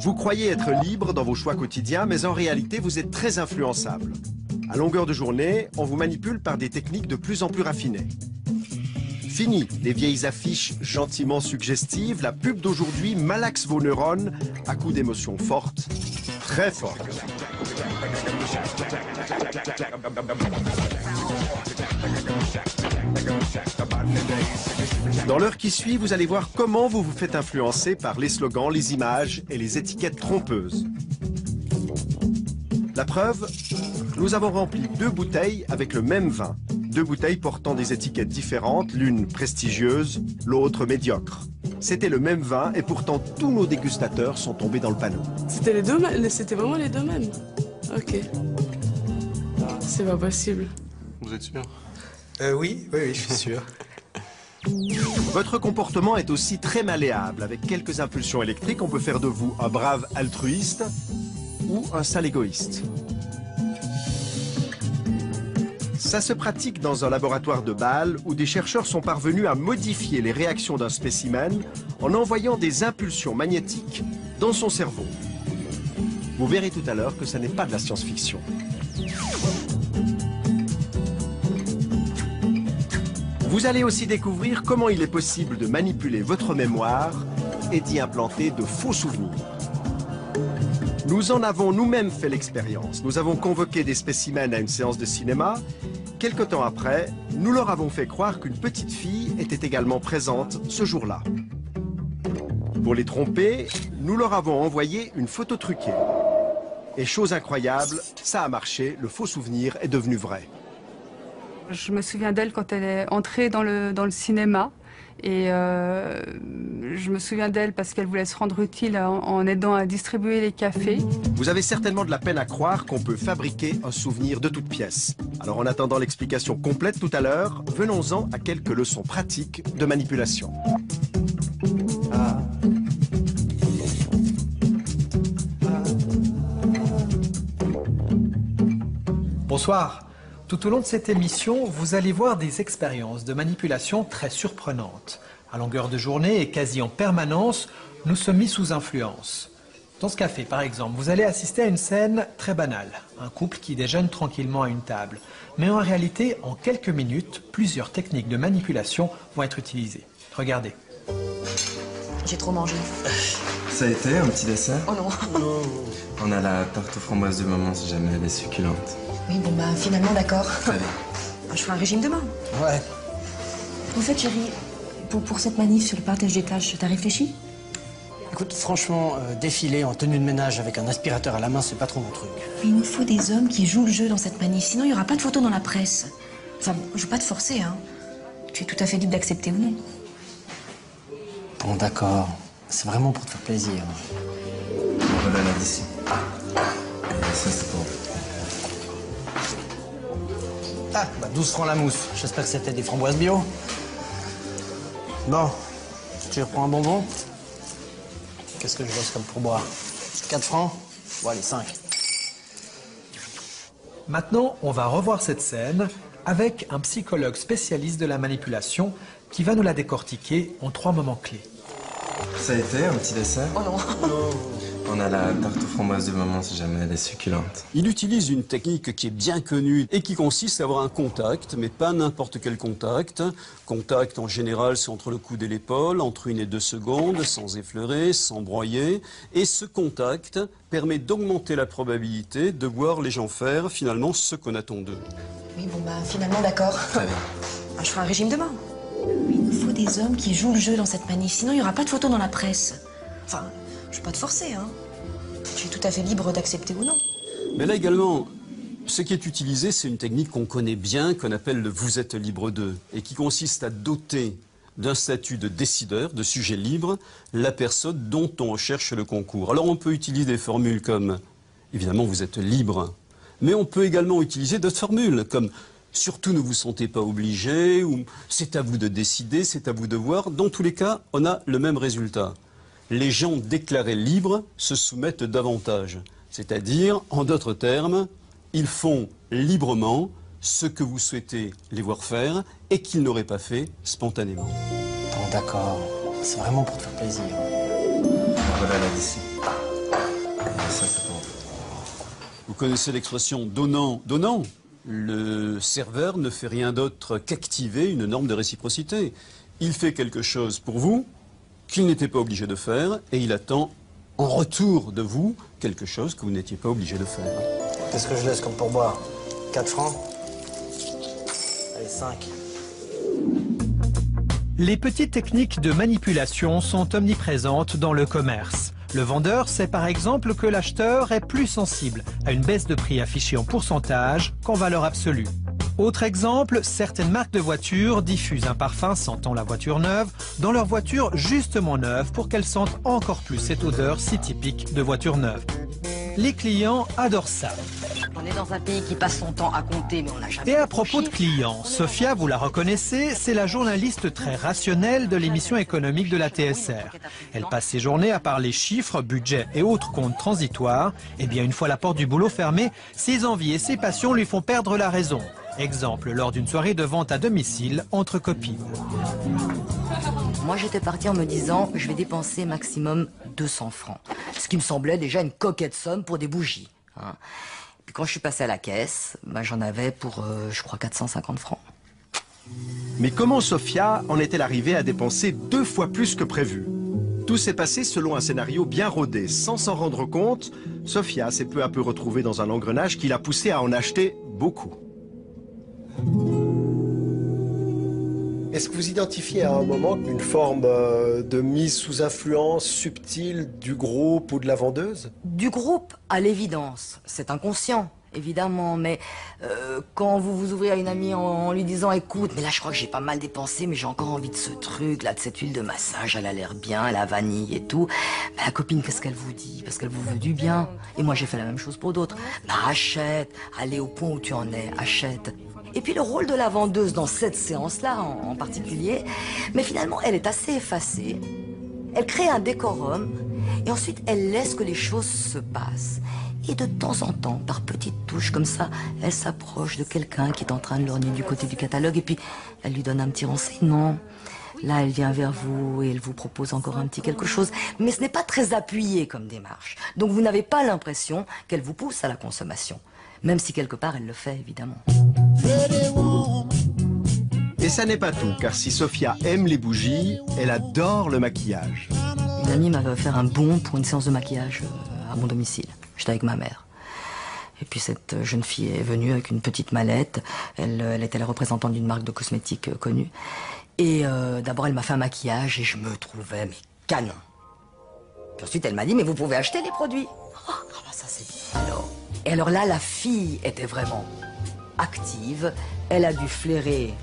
Vous croyez être libre dans vos choix quotidiens, mais en réalité, vous êtes très influençable. À longueur de journée, on vous manipule par des techniques de plus en plus raffinées. Fini les vieilles affiches gentiment suggestives, la pub d'aujourd'hui malaxe vos neurones à coups d'émotions fortes, très fortes. Dans l'heure qui suit, vous allez voir comment vous vous faites influencer par les slogans, les images et les étiquettes trompeuses. La preuve, nous avons rempli 2 bouteilles avec le même vin. 2 bouteilles portant des étiquettes différentes, l'une prestigieuse, l'autre médiocre. C'était le même vin et pourtant tous nos dégustateurs sont tombés dans le panneau. C'était les deux mêmes, c'était vraiment les deux mêmes. Ok. C'est pas possible. Vous êtes sûr? Oui, je suis sûr. Votre comportement est aussi très malléable. Avec quelques impulsions électriques, on peut faire de vous un brave altruiste ou un sale égoïste. Ça se pratique dans un laboratoire de Bâle où des chercheurs sont parvenus à modifier les réactions d'un spécimen en envoyant des impulsions magnétiques dans son cerveau. Vous verrez tout à l'heure que ça n'est pas de la science-fiction. Vous allez aussi découvrir comment il est possible de manipuler votre mémoire et d'y implanter de faux souvenirs. Nous en avons nous-mêmes fait l'expérience. Nous avons convoqué des spécimens à une séance de cinéma. Quelque temps après, nous leur avons fait croire qu'une petite fille était également présente ce jour-là. Pour les tromper, nous leur avons envoyé une photo truquée. Et chose incroyable, ça a marché, le faux souvenir est devenu vrai. Je me souviens d'elle quand elle est entrée dans le cinéma. Et je me souviens d'elle parce qu'elle voulait se rendre utile en aidant à distribuer les cafés. Vous avez certainement de la peine à croire qu'on peut fabriquer un souvenir de toutes pièces. Alors en attendant l'explication complète tout à l'heure, venons-en à quelques leçons pratiques de manipulation. Bonsoir. Tout au long de cette émission, vous allez voir des expériences de manipulation très surprenantes. À longueur de journée et quasi en permanence, nous sommes mis sous influence. Dans ce café, par exemple, vous allez assister à une scène très banale. Un couple qui déjeune tranquillement à une table. Mais en réalité, en quelques minutes, plusieurs techniques de manipulation vont être utilisées. Regardez. J'ai trop mangé. Ça a été un petit dessert? Oh non. On a la tarte aux framboises de maman si jamais elle est succulente. Oui, bon bah finalement d'accord. Très bien. Je ferai un régime demain. Ouais. Au fait, chérie, pour cette manif sur le partage des tâches, t'as réfléchi? Écoute, franchement, défiler en tenue de ménage avec un aspirateur à la main, c'est pas trop mon truc. Mais il nous faut des hommes qui jouent le jeu dans cette manif, sinon il n'y aura pas de photos dans la presse. Enfin, bon, je veux pas te forcer, hein. Tu es tout à fait libre d'accepter ou non. Bon, d'accord. C'est vraiment pour te faire plaisir. Voilà là d'ici. Et ça c'est pour vous. Ah, bah 12 francs la mousse. J'espère que c'était des framboises bio. Bon, tu reprends un bonbon? Qu'est-ce que je bosse comme pourboire? 4 francs? Bon, allez, 5. Maintenant, on va revoir cette scène avec un psychologue spécialiste de la manipulation qui va nous la décortiquer en 3 moments clés. Ça a été un petit dessert? Oh non. On a la tarte aux framboises de maman si jamais elle est succulente. Il utilise une technique qui est bien connue et qui consiste à avoir un contact, mais pas n'importe quel contact. Contact, en général, c'est entre le coude et l'épaule, entre 1 et 2 secondes, sans effleurer, sans broyer. Et ce contact permet d'augmenter la probabilité de voir les gens faire, finalement, ce qu'on attend d'eux. Oui, bon bah finalement d'accord. Très bien. Je ferai un régime demain. Il nous faut des hommes qui jouent le jeu dans cette manif, sinon il n'y aura pas de photos dans la presse. Enfin, je veux pas te forcer, hein. Tu es tout à fait libre d'accepter ou non. Mais là également, ce qui est utilisé, c'est une technique qu'on connaît bien, qu'on appelle le « vous êtes libre d'eux » et qui consiste à doter d'un statut de décideur, de sujet libre, la personne dont on recherche le concours. Alors on peut utiliser des formules comme « évidemment vous êtes libre », mais on peut également utiliser d'autres formules comme « surtout ne vous sentez pas obligé » ou « c'est à vous de décider, c'est à vous de voir ». Dans tous les cas, on a le même résultat. Les gens déclarés libres se soumettent davantage. C'est-à-dire, en d'autres termes, ils font librement ce que vous souhaitez les voir faire et qu'ils n'auraient pas fait spontanément. Bon, d'accord. C'est vraiment pour te faire plaisir. Voilà là d'ici. ça c'est pour vous. Vous connaissez l'expression donnant, donnant. Le serveur ne fait rien d'autre qu'activer une norme de réciprocité. Il fait quelque chose pour vous qu'il n'était pas obligé de faire et il attend en retour de vous quelque chose que vous n'étiez pas obligé de faire. Qu'est-ce que je laisse comme pourboire? 4 francs? Allez, 5. Les petites techniques de manipulation sont omniprésentes dans le commerce. Le vendeur sait par exemple que l'acheteur est plus sensible à une baisse de prix affichée en pourcentage qu'en valeur absolue. Autre exemple, certaines marques de voitures diffusent un parfum sentant la voiture neuve dans leur voiture justement neuve pour qu'elles sentent encore plus cette odeur si typique de voiture neuve. Les clients adorent ça. On est dans un pays qui passe son temps à compter, mais on n'a jamais... Et à propos de clients, Sophia, vous la reconnaissez, c'est la journaliste très rationnelle de l'émission économique de la TSR. Elle passe ses journées à parler chiffres, budget et autres comptes transitoires. Et bien, une fois la porte du boulot fermée, ses envies et ses passions lui font perdre la raison. Exemple, lors d'une soirée de vente à domicile entre copines. Moi, j'étais partie en me disant, je vais dépenser maximum 200 francs. Ce qui me semblait déjà une coquette somme pour des bougies. Hein. Puis quand je suis passée à la caisse, ben, j'en avais pour, je crois, 450 francs. Mais comment Sophia en est-elle arrivée à dépenser 2 fois plus que prévu? Tout s'est passé selon un scénario bien rodé. Sans s'en rendre compte, Sophia s'est peu à peu retrouvée dans un engrenage qui l'a poussée à en acheter beaucoup. Est-ce que vous identifiez à un moment une forme de mise sous influence subtile du groupe ou de la vendeuse? Du groupe, à l'évidence. C'est inconscient, évidemment. Mais quand vous vous ouvrez à une amie en lui disant « Écoute, mais là je crois que j'ai pas mal dépensé, mais j'ai encore envie de ce truc, là, de cette huile de massage, elle a l'air bien, la vanille et tout. » Ben, la copine, qu'est-ce qu'elle vous dit? Parce qu'elle vous veut du bien. Et moi j'ai fait la même chose pour d'autres. Ben, achète, allez au point où tu en es, achète. Et puis le rôle de la vendeuse dans cette séance-là en particulier, mais finalement elle est assez effacée, elle crée un décorum et ensuite elle laisse que les choses se passent. Et de temps en temps, par petites touches comme ça, elle s'approche de quelqu'un qui est en train de lorgner du côté du catalogue et puis elle lui donne un petit renseignement. Là, elle vient vers vous et elle vous propose encore un petit quelque chose. Mais ce n'est pas très appuyé comme démarche. Donc vous n'avez pas l'impression qu'elle vous pousse à la consommation. Même si quelque part elle le fait, évidemment. Et ça n'est pas tout, car si Sophia aime les bougies, elle adore le maquillage. Une amie m'avait offert un bon pour une séance de maquillage à mon domicile. J'étais avec ma mère. Et puis cette jeune fille est venue avec une petite mallette. Elle était la représentante d'une marque de cosmétiques connue. Et d'abord elle m'a fait un maquillage et je me trouvais mais canon. Puis ensuite elle m'a dit mais vous pouvez acheter les produits. Oh, bah ça c'est bien. Et alors là la fille était vraiment active. Elle a dû flairer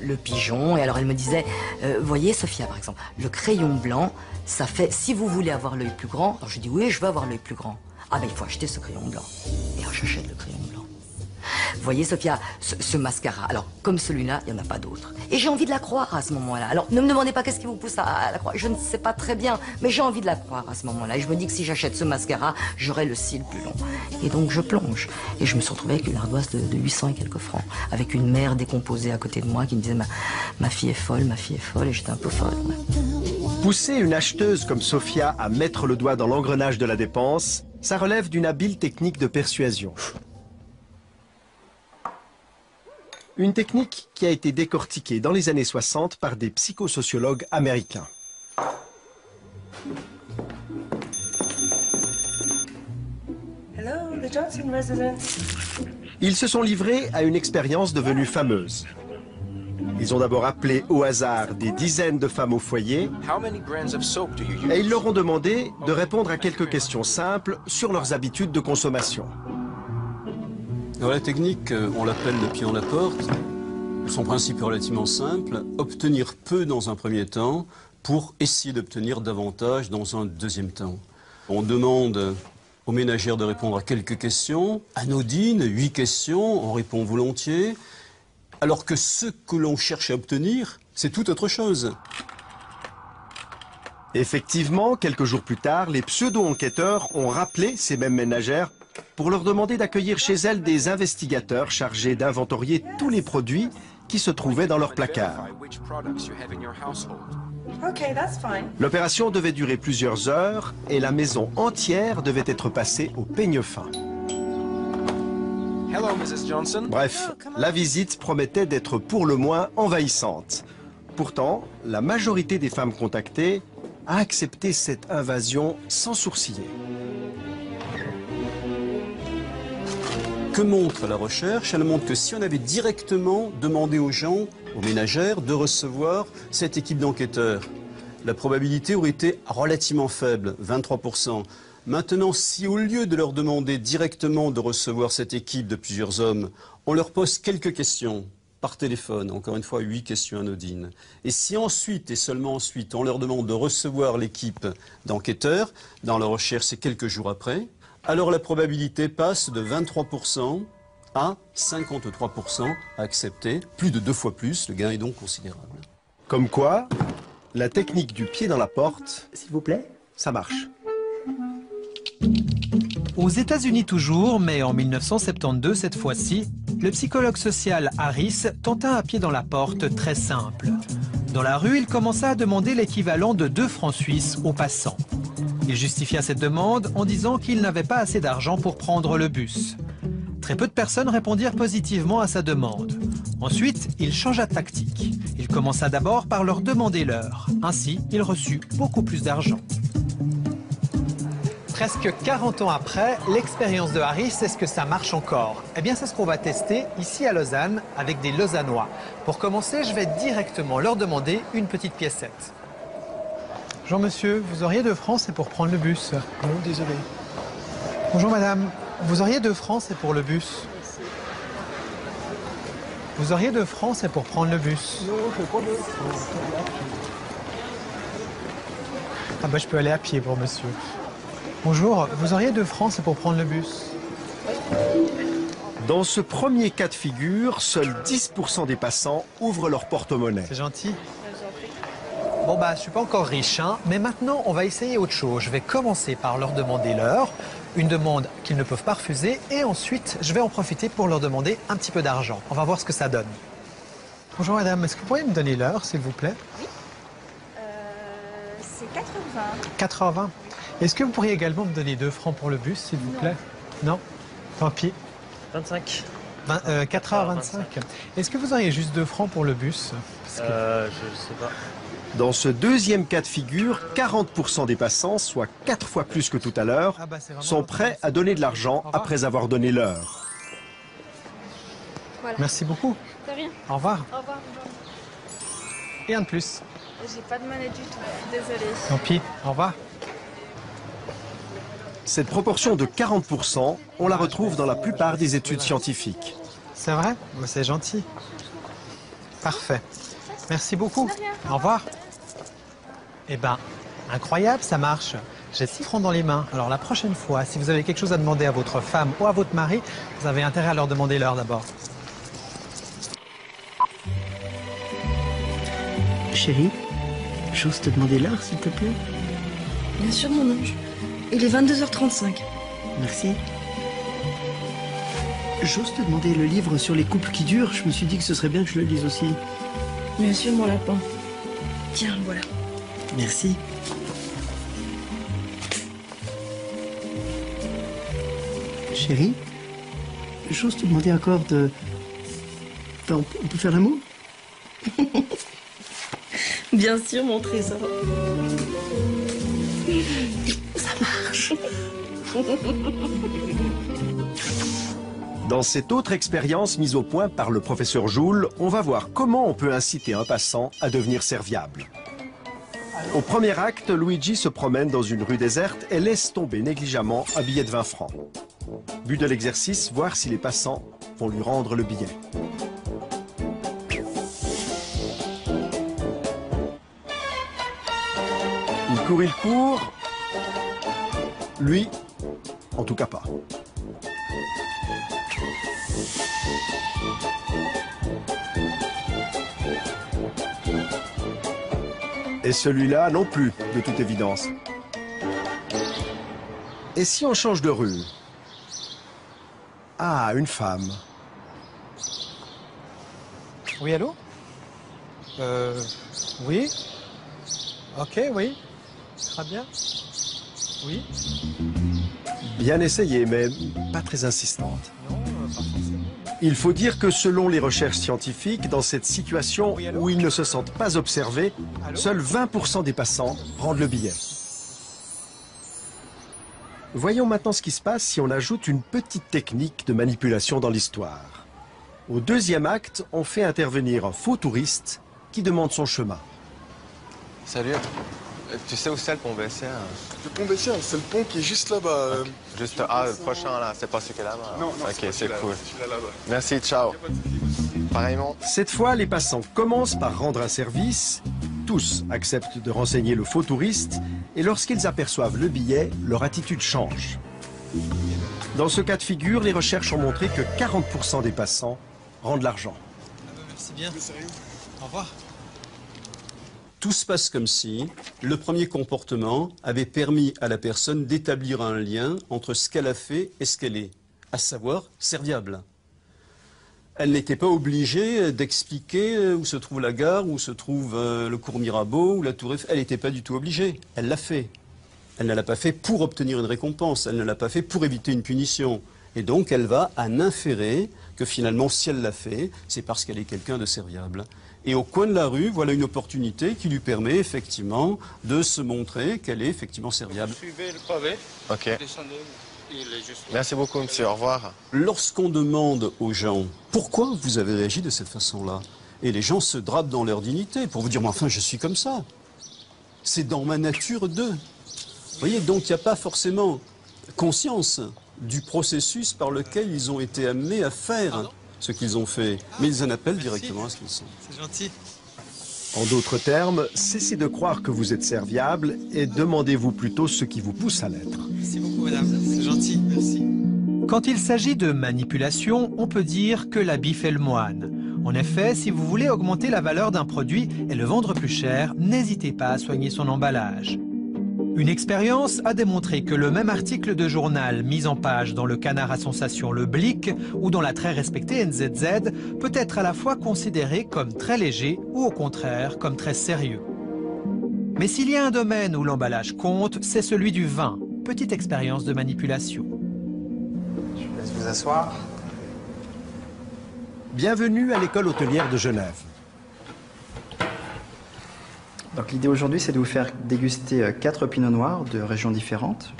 le pigeon. Et alors elle me disait, voyez Sophia par exemple, le crayon blanc, ça fait, si vous voulez avoir l'œil plus grand, alors je dis oui, je veux avoir l'œil plus grand. Ah ben il faut acheter ce crayon blanc. Et alors j'achète le crayon blanc. Voyez Sophia, ce mascara, alors comme celui-là, il n'y en a pas d'autre. Et j'ai envie de la croire à ce moment-là. Alors ne me demandez pas qu'est-ce qui vous pousse à la croire, je ne sais pas très bien, mais j'ai envie de la croire à ce moment-là. Et je me dis que si j'achète ce mascara, j'aurai le cil plus long. Et donc je plonge. Et je me suis retrouvée avec une ardoise de 800 et quelques francs, avec une mère décomposée à côté de moi qui me disait ma fille est folle, et j'étais un peu folle. Ouais. Pousser une acheteuse comme Sophia à mettre le doigt dans l'engrenage de la dépense, ça relève d'une habile technique de persuasion. Une technique qui a été décortiquée dans les années 60 par des psychosociologues américains. Hello, the Johnson residence. Ils se sont livrés à une expérience devenue fameuse. Ils ont d'abord appelé au hasard des dizaines de femmes au foyer et ils leur ont demandé de répondre à quelques questions simples sur leurs habitudes de consommation. Alors la technique, on l'appelle le pied en la porte. Son principe est relativement simple, obtenir peu dans un premier temps pour essayer d'obtenir davantage dans un deuxième temps. On demande aux ménagères de répondre à quelques questions, anodines, 8 questions, on répond volontiers, alors que ce que l'on cherche à obtenir, c'est tout autre chose. Effectivement, quelques jours plus tard, les pseudo-enquêteurs ont rappelé ces mêmes ménagères pour leur demander d'accueillir chez elles des investigateurs chargés d'inventorier tous les produits qui se trouvaient dans leur placard. Okay, that's fine. L'opération devait durer plusieurs heures et la maison entière devait être passée au peigne fin. Hello, Mrs. Johnson. Bref, la visite promettait d'être pour le moins envahissante. Pourtant, la majorité des femmes contactées a accepté cette invasion sans sourciller. Que montre la recherche? Elle montre que si on avait directement demandé aux gens, aux ménagères, de recevoir cette équipe d'enquêteurs, la probabilité aurait été relativement faible, 23%. Maintenant, si au lieu de leur demander directement de recevoir cette équipe de plusieurs hommes, on leur pose quelques questions par téléphone, encore une fois 8 questions anodines, et si ensuite, et seulement ensuite, on leur demande de recevoir l'équipe d'enquêteurs, dans la recherche c'est quelques jours après, alors la probabilité passe de 23% à 53% à accepter, plus de 2 fois plus, le gain est donc considérable. Comme quoi, la technique du pied dans la porte, s'il vous plaît, ça marche. Aux États-Unis toujours, mais en 1972 cette fois-ci, le psychologue social Harris tenta un pied dans la porte très simple. Dans la rue, il commença à demander l'équivalent de 2 francs suisses aux passants. Il justifia cette demande en disant qu'il n'avait pas assez d'argent pour prendre le bus. Très peu de personnes répondirent positivement à sa demande. Ensuite, il changea de tactique. Il commença d'abord par leur demander l'heure. Ainsi, il reçut beaucoup plus d'argent. Presque 40 ans après, l'expérience de Harris, est-ce que ça marche encore? Eh bien, c'est ce qu'on va tester ici à Lausanne avec des Lausannois. Pour commencer, je vais directement leur demander une petite piécette. Bonjour monsieur, vous auriez 2 francs, c'est pour prendre le bus. Non, désolé. Bonjour madame, vous auriez 2 francs, c'est pour le bus. Vous auriez 2 francs, c'est pour prendre le bus. Non, je fais pas de... Ah bah je peux aller à pied pour monsieur. Bonjour, vous auriez 2 francs, c'est pour prendre le bus. Dans ce premier cas de figure, seuls 10% des passants ouvrent leur porte-monnaie. C'est gentil. Bon bah je suis pas encore riche, hein, mais maintenant on va essayer autre chose. Je vais commencer par leur demander l'heure, une demande qu'ils ne peuvent pas refuser, et ensuite je vais en profiter pour leur demander un petit peu d'argent. On va voir ce que ça donne. Bonjour madame, est-ce que vous pourriez me donner l'heure s'il vous plaît? Oui. C'est 80. 80. Est-ce que vous pourriez également me donner 2 francs pour le bus s'il vous plaît? Non. Tant pis. 25. 4 à 25. Est-ce que vous auriez juste 2 francs pour le bus? Je sais pas. Dans ce deuxième cas de figure, 40% des passants, soit 4 fois plus que tout à l'heure, sont prêts à donner de l'argent après avoir donné l'heure. Voilà. Merci beaucoup. De rien. Au revoir. Au revoir. Et un de plus. J'ai pas de monnaie du tout. Désolée. Tant pis. Au revoir. Cette proportion de 40%, on la retrouve dans la plupart des études scientifiques. C'est vrai? C'est gentil. Parfait. Merci beaucoup. Au revoir. Eh ben, incroyable, ça marche. J'ai 6 francs dans les mains. Alors la prochaine fois, si vous avez quelque chose à demander à votre femme ou à votre mari, vous avez intérêt à leur demander l'heure d'abord. Chérie, j'ose te demander l'heure, s'il te plaît? Bien sûr, mon ange. Il est 22h35. Merci. J'ose te demander le livre sur les couples qui durent. Je me suis dit que ce serait bien que je le lise aussi. Bien sûr, mon lapin. Tiens, le voilà. Merci. Chérie, j'ose te demander encore de... Enfin, on peut faire l'amour? Bien sûr, mon trésor. Ça marche. Dans cette autre expérience mise au point par le professeur Joule, on va voir comment on peut inciter un passant à devenir serviable. Au premier acte, Luigi se promène dans une rue déserte et laisse tomber négligemment un billet de 20 francs. But de l'exercice, voir si les passants vont lui rendre le billet. Il court. Lui, en tout cas pas. Et celui-là non plus, de toute évidence. Et si on change de rue? Ah, une femme. Oui, allô? Oui? Ok, oui. Très bien. Oui. Bien essayé, mais pas très insistante. Non, pas forcément. Il faut dire que selon les recherches scientifiques, dans cette situation où ils ne se sentent pas observés, seuls 20% des passants rendent le billet. Voyons maintenant ce qui se passe si on ajoute une petite technique de manipulation dans l'histoire. Au deuxième acte, on fait intervenir un faux touriste qui demande son chemin. Salut. Tu sais où c'est le pont Bessières? Le pont Bessières, c'est le pont qui est juste là-bas. Okay. Juste le prochain là, c'est pas celui qui est là-bas? Non, ok, c'est cool. Là-bas. Merci, ciao. Pareillement. Cette fois, les passants commencent par rendre un service. Tous acceptent de renseigner le faux touriste et lorsqu'ils aperçoivent le billet, leur attitude change. Dans ce cas de figure, les recherches ont montré que 40% des passants rendent l'argent. Merci bien. Au revoir. Tout se passe comme si le premier comportement avait permis à la personne d'établir un lien entre ce qu'elle a fait et ce qu'elle est, à savoir serviable. Elle n'était pas obligée d'expliquer où se trouve la gare, où se trouve le cours Mirabeau, ou la tour Eiffel. Elle n'était pas du tout obligée. Elle l'a fait. Elle ne l'a pas fait pour obtenir une récompense. Elle ne l'a pas fait pour éviter une punition. Et donc, elle va en inférer que finalement, si elle l'a fait, c'est parce qu'elle est quelqu'un de serviable. Et au coin de la rue, voilà une opportunité qui lui permet effectivement de se montrer qu'elle est effectivement serviable. Suivez le pavé. Ok. Merci beaucoup, monsieur. Au revoir. Lorsqu'on demande aux gens pourquoi vous avez réagi de cette façon-là, et les gens se drapent dans leur dignité pour vous dire mais enfin je suis comme ça. C'est dans ma nature d'eux. Vous voyez, donc il n'y a pas forcément conscience du processus par lequel ils ont été amenés à faire ce qu'ils ont fait. Mais ils en appellent directement à ce qu'ils sont. C'est gentil. En d'autres termes, cessez de croire que vous êtes serviable et demandez-vous plutôt ce qui vous pousse à l'être. Merci beaucoup, madame. C'est gentil. Merci. Quand il s'agit de manipulation, on peut dire que l'habit fait le moine. En effet, si vous voulez augmenter la valeur d'un produit et le vendre plus cher, n'hésitez pas à soigner son emballage. Une expérience a démontré que le même article de journal mis en page dans le canard à sensation Le Blick ou dans la très respectée NZZ peut être à la fois considéré comme très léger ou au contraire comme très sérieux. Mais s'il y a un domaine où l'emballage compte, c'est celui du vin. Petite expérience de manipulation. Je vous laisse vous asseoir. Bienvenue à l'école hôtelière de Genève. Donc l'idée aujourd'hui, c'est de vous faire déguster 4 pinots noirs de régions différentes.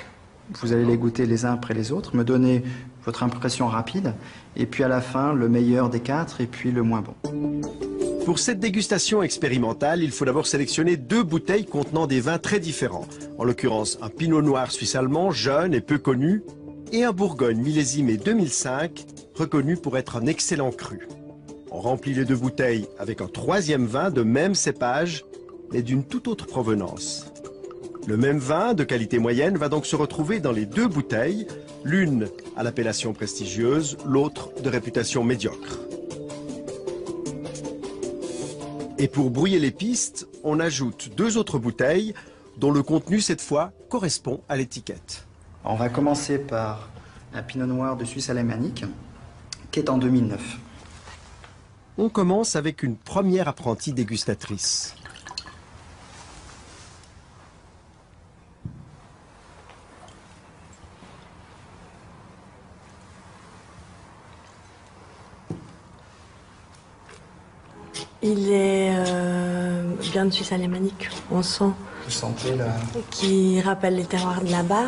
Vous allez les goûter les uns après les autres, me donner votre impression rapide, et puis à la fin, le meilleur des 4 et puis le moins bon. Pour cette dégustation expérimentale, il faut d'abord sélectionner 2 bouteilles contenant des vins très différents. En l'occurrence, un pinot noir suisse-allemand, jeune et peu connu, et un bourgogne millésimé 2005, reconnu pour être un excellent cru. On remplit les 2 bouteilles avec un 3e vin de même cépage, mais d'une toute autre provenance. Le même vin, de qualité moyenne, va donc se retrouver dans les 2 bouteilles, l'une à l'appellation prestigieuse, l'autre de réputation médiocre. Et pour brouiller les pistes, on ajoute 2 autres bouteilles, dont le contenu, cette fois, correspond à l'étiquette. On va commencer par un pinot noir de Suisse alémanique, qui est en 2009. On commence avec une première apprentie dégustatrice. Il est bien de Suisse alémanique, on sent. Vous sentez là? Qui rappelle les terroirs de là-bas.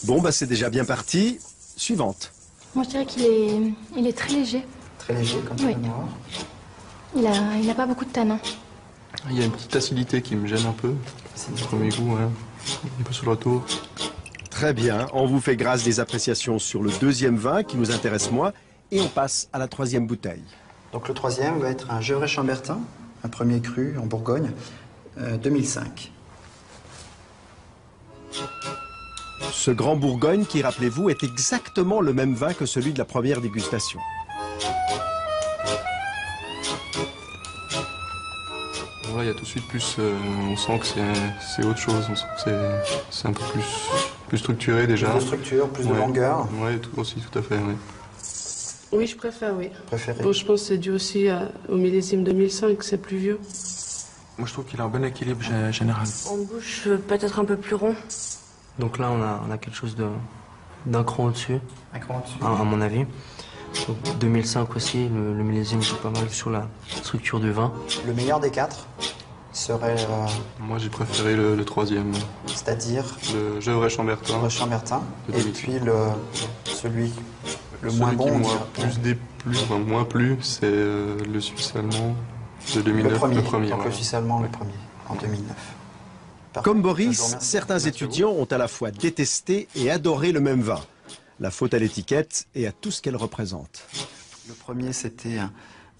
Bon, bah c'est déjà bien parti. Suivante. Moi, je dirais qu'il est très léger. Très léger, comme ça, noir. Il n'a pas beaucoup de tanin. Il y a une petite acidité qui me gêne un peu. Le premier goût, ouais. Un peu sur le retour. Très bien. On vous fait grâce des appréciations sur le 2e vin qui nous intéresse moins. Et on passe à la 3e bouteille. Donc le 3e va être un Gevrey-Chambertin, un premier cru en Bourgogne, 2005. Ce grand Bourgogne qui, rappelez-vous, est exactement le même vin que celui de la première dégustation. Voilà, il y a tout de suite plus... on sent que c'est autre chose, on sent que c'est un peu plus structuré déjà. Plus de structure, plus de longueur. Oui, aussi, tout à fait, oui. Oui, je préfère, oui. Préféré. Bon, je pense que c'est dû aussi au millésime 2005, c'est plus vieux. Moi, je trouve qu'il a un bon équilibre général. En bouche, peut-être un peu plus rond. Donc là, on a quelque chose d'un cran au-dessus. Un cran au-dessus. À mon avis. Donc 2005 aussi, le millésime joue pas mal sur la structure du vin. Le meilleur des 4 serait... Moi, j'ai préféré le troisième. C'est-à-dire le Gevrey-Chambertin. Le Chambertin. Et puis celui moins bon. Moins plus, c'est le Suisse allemand de 2009. Le premier. Donc le Suisse allemand, le premier, en 2009. Comme Boris, certains étudiants ont à la fois détesté et adoré le même vin. La faute à l'étiquette et à tout ce qu'elle représente. Le premier, c'était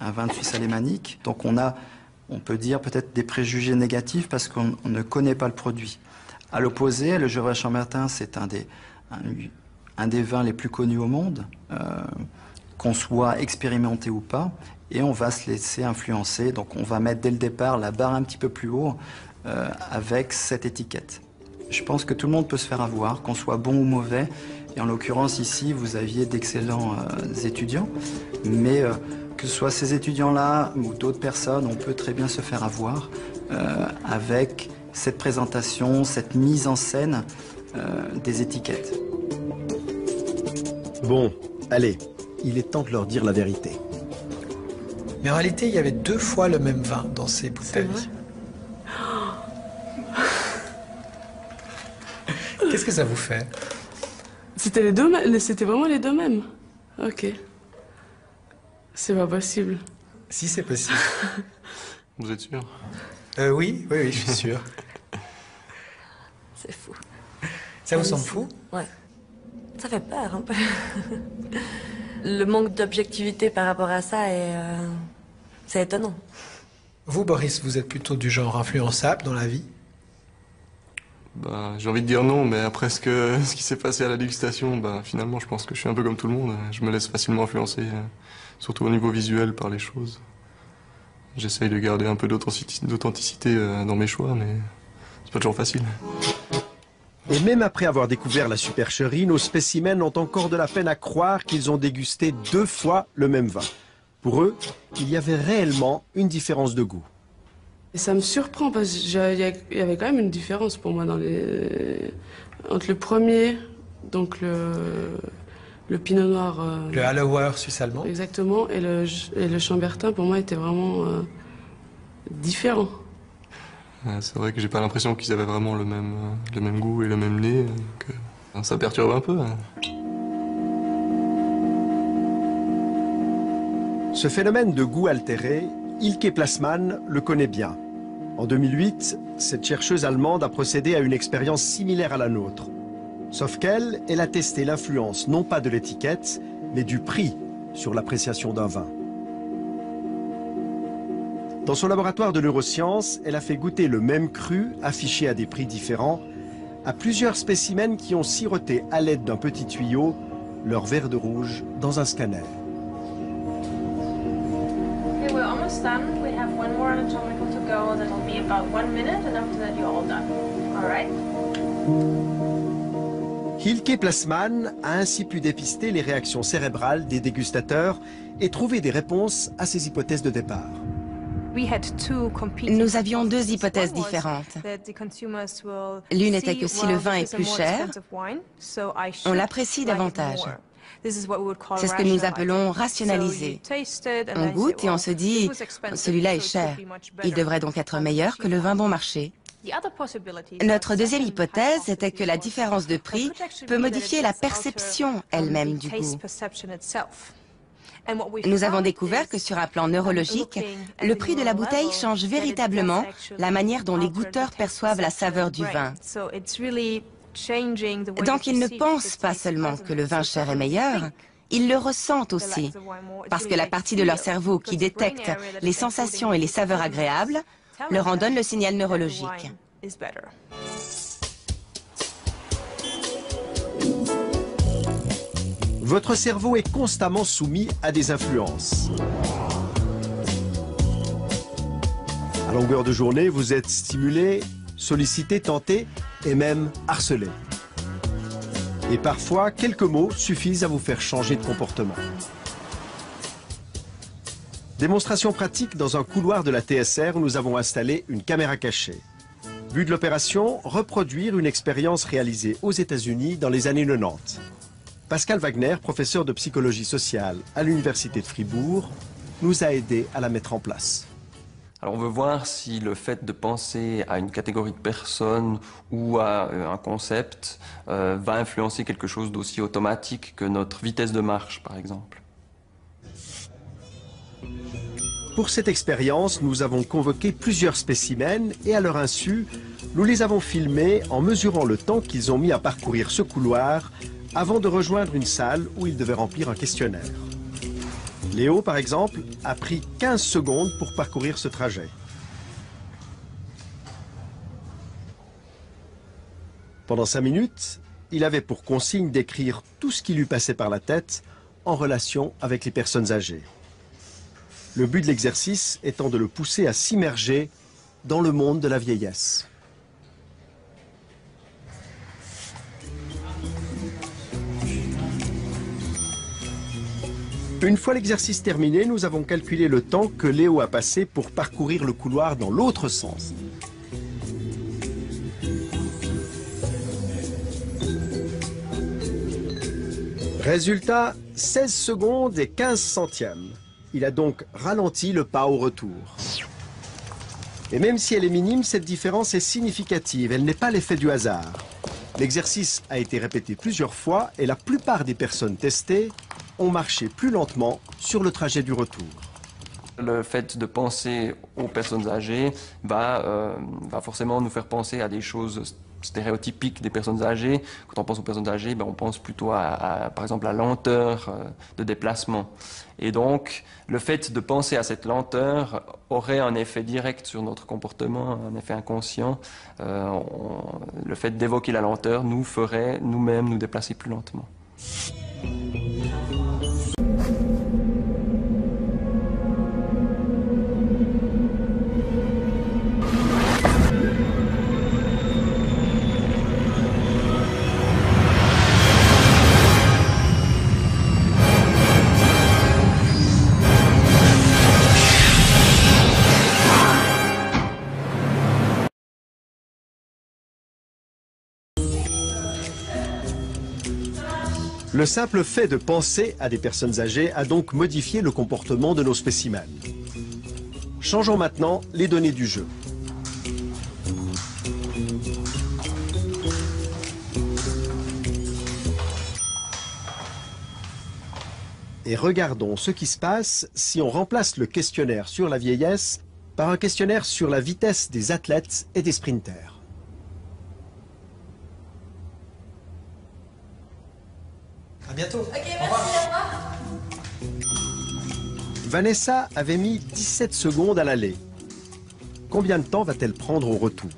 un vin de Suisse alémanique. Donc on peut dire peut-être des préjugés négatifs parce qu'on ne connaît pas le produit. À l'opposé, le Gevrey-Chambertin, c'est un des vins les plus connus au monde, qu'on soit expérimenté ou pas, et on va se laisser influencer. Donc on va mettre dès le départ la barre un petit peu plus haut avec cette étiquette. Je pense que tout le monde peut se faire avoir, qu'on soit bon ou mauvais. Et en l'occurrence, ici, vous aviez d'excellents étudiants. Mais que ce soit ces étudiants-là ou d'autres personnes, on peut très bien se faire avoir avec cette présentation, cette mise en scène des étiquettes. Bon, allez, il est temps de leur dire la vérité. Mais en réalité, il y avait 2 fois le même vin dans ces bouteilles. Qu'est-ce que ça vous fait? C'était vraiment les deux mêmes. Ok. C'est pas possible. Si, c'est possible. Vous êtes sûr? Oui, je suis sûr. C'est fou. Ça vous semble fou? Ouais. Ça fait peur un peu. Le manque d'objectivité par rapport à ça, c'est étonnant. Vous, Boris, vous êtes plutôt du genre influençable dans la vie? J'ai envie de dire non, mais après ce qui s'est passé à la dégustation, finalement, je pense que je suis un peu comme tout le monde. Je me laisse facilement influencer, surtout au niveau visuel, par les choses. J'essaye de garder un peu d'authenticité dans mes choix, mais c'est pas toujours facile. Et même après avoir découvert la supercherie, nos spécimens ont encore de la peine à croire qu'ils ont dégusté 2 fois le même vin. Pour eux, il y avait réellement une différence de goût. Et ça me surprend parce qu'il y avait quand même une différence pour moi entre le premier, donc le pinot noir. Le Hallower suisse allemand. Exactement, et le Chambertin pour moi était vraiment différent. C'est vrai que j'ai pas l'impression qu'ils avaient vraiment le même goût et le même nez. Donc, ça perturbe un peu. Ce phénomène de goût altéré, Ilke Plasman le connaît bien. En 2008, cette chercheuse allemande a procédé à une expérience similaire à la nôtre. Sauf qu'elle, elle a testé l'influence non pas de l'étiquette, mais du prix sur l'appréciation d'un vin. Dans son laboratoire de neurosciences, elle a fait goûter le même cru, affiché à des prix différents, à plusieurs spécimens qui ont siroté à l'aide d'un petit tuyau leur verre de rouge dans un scanner. Okay, we're almost done. We have one more anatomical to go. That'll be about 1 minute, and after that, you're all done. All right? Ilke Plasman a ainsi pu dépister les réactions cérébrales des dégustateurs et trouver des réponses à ces hypothèses de départ. Nous avions 2 hypothèses différentes. L'une était que si le vin est plus cher, on l'apprécie davantage. C'est ce que nous appelons rationaliser. On goûte et on se dit, celui-là est cher. Il devrait donc être meilleur que le vin bon marché. Notre deuxième hypothèse était que la différence de prix peut modifier la perception elle-même du goût. Nous avons découvert que sur un plan neurologique, le prix de la bouteille change véritablement la manière dont les goûteurs perçoivent la saveur du vin. Donc ils ne pensent pas seulement que le vin cher est meilleur, ils le ressentent aussi, parce que la partie de leur cerveau qui détecte les sensations et les saveurs agréables leur en donne le signal neurologique. Votre cerveau est constamment soumis à des influences. À longueur de journée, vous êtes stimulé, sollicité, tenté et même harcelé. Et parfois, quelques mots suffisent à vous faire changer de comportement. Démonstration pratique dans un couloir de la TSR où nous avons installé une caméra cachée. But de l'opération, reproduire une expérience réalisée aux États-Unis dans les années 90. Pascal Wagner, professeur de psychologie sociale à l'Université de Fribourg, nous a aidés à la mettre en place. Alors on veut voir si le fait de penser à une catégorie de personnes ou à un concept va influencer quelque chose d'aussi automatique que notre vitesse de marche, par exemple. Pour cette expérience, nous avons convoqué plusieurs spécimens et à leur insu, nous les avons filmés en mesurant le temps qu'ils ont mis à parcourir ce couloir avant de rejoindre une salle où ils devaient remplir un questionnaire. Léo, par exemple, a pris 15 secondes pour parcourir ce trajet. Pendant 5 minutes, il avait pour consigne d'écrire tout ce qui lui passait par la tête en relation avec les personnes âgées. Le but de l'exercice étant de le pousser à s'immerger dans le monde de la vieillesse. Une fois l'exercice terminé, nous avons calculé le temps que Léo a passé pour parcourir le couloir dans l'autre sens. Résultat, 16 secondes et 15 centièmes. Il a donc ralenti le pas au retour. Et même si elle est minime, cette différence est significative. Elle n'est pas l'effet du hasard. L'exercice a été répété plusieurs fois et la plupart des personnes testées ont marché plus lentement sur le trajet du retour. Le fait de penser aux personnes âgées va forcément nous faire penser à des choses stéréotypiques des personnes âgées. Quand on pense aux personnes âgées, on pense plutôt par exemple à la lenteur de déplacement. Et donc, le fait de penser à cette lenteur aurait un effet direct sur notre comportement, un effet inconscient. Le fait d'évoquer la lenteur nous ferait nous-mêmes nous déplacer plus lentement. Le simple fait de penser à des personnes âgées a donc modifié le comportement de nos spécimens. Changeons maintenant les données du jeu. Et regardons ce qui se passe si on remplace le questionnaire sur la vieillesse par un questionnaire sur la vitesse des athlètes et des sprinters. À bientôt. Ok, merci, au revoir. Vanessa avait mis 17 secondes à l'aller. Combien de temps va-t-elle prendre au retour?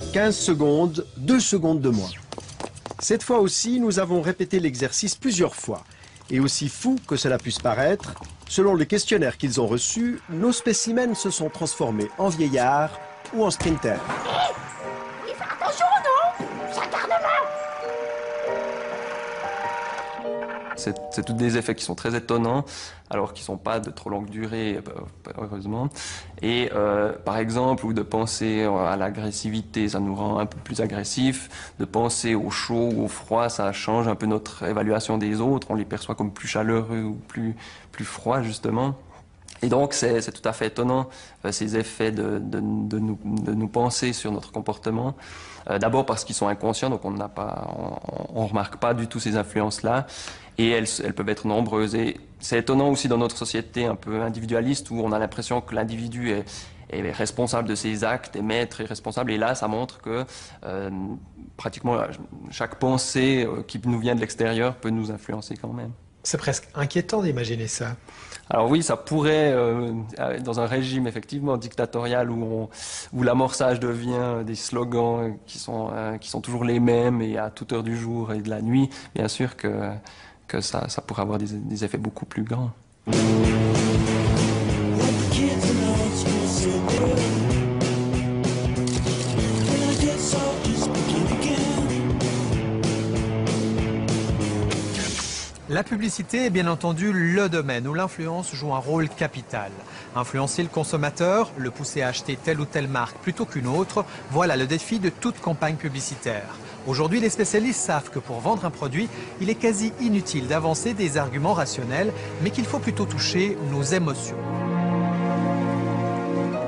« 15 secondes, 2 secondes de moins. Cette fois aussi, nous avons répété l'exercice plusieurs fois. Et aussi fou que cela puisse paraître, selon le questionnaire qu'ils ont reçu, nos spécimens se sont transformés en vieillards ou en sprinters. Oui, fais attention, non? C'est tous des effets qui sont très étonnants, alors qu'ils ne sont pas de trop longue durée, heureusement. Et par exemple, ou de penser à l'agressivité, ça nous rend un peu plus agressifs. De penser au chaud ou au froid, ça change un peu notre évaluation des autres. On les perçoit comme plus chaleureux ou plus froids, justement. Et donc, c'est tout à fait étonnant, ces effets de nous penser sur notre comportement. D'abord parce qu'ils sont inconscients, donc on ne remarque pas du tout ces influences-là. Et elles peuvent être nombreuses. Et c'est étonnant aussi dans notre société un peu individualiste, où on a l'impression que l'individu est responsable de ses actes, est maître et responsable. Et là, ça montre que pratiquement chaque pensée qui nous vient de l'extérieur peut nous influencer quand même. C'est presque inquiétant d'imaginer ça. Alors oui, ça pourrait, dans un régime effectivement dictatorial où l'amorçage devient des slogans qui sont toujours les mêmes et à toute heure du jour et de la nuit, bien sûr que ça pourrait avoir des effets beaucoup plus grands. La publicité est bien entendu le domaine où l'influence joue un rôle capital. Influencer le consommateur, le pousser à acheter telle ou telle marque plutôt qu'une autre, voilà le défi de toute campagne publicitaire. Aujourd'hui, les spécialistes savent que pour vendre un produit, il est quasi inutile d'avancer des arguments rationnels, mais qu'il faut plutôt toucher nos émotions.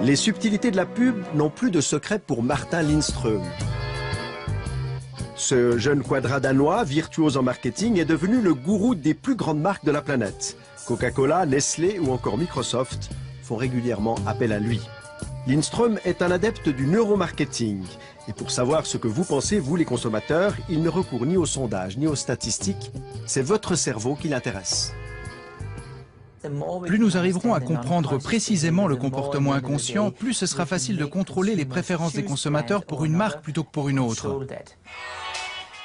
Les subtilités de la pub n'ont plus de secret pour Martin Lindström. Ce jeune quadra danois, virtuose en marketing, est devenu le gourou des plus grandes marques de la planète. Coca-Cola, Nestlé ou encore Microsoft font régulièrement appel à lui. Lindström est un adepte du neuromarketing. Et pour savoir ce que vous pensez, vous les consommateurs, il ne recourt ni aux sondages ni aux statistiques. C'est votre cerveau qui l'intéresse. Plus nous arriverons à comprendre précisément le comportement inconscient, plus ce sera facile de contrôler les préférences des consommateurs pour une marque plutôt que pour une autre.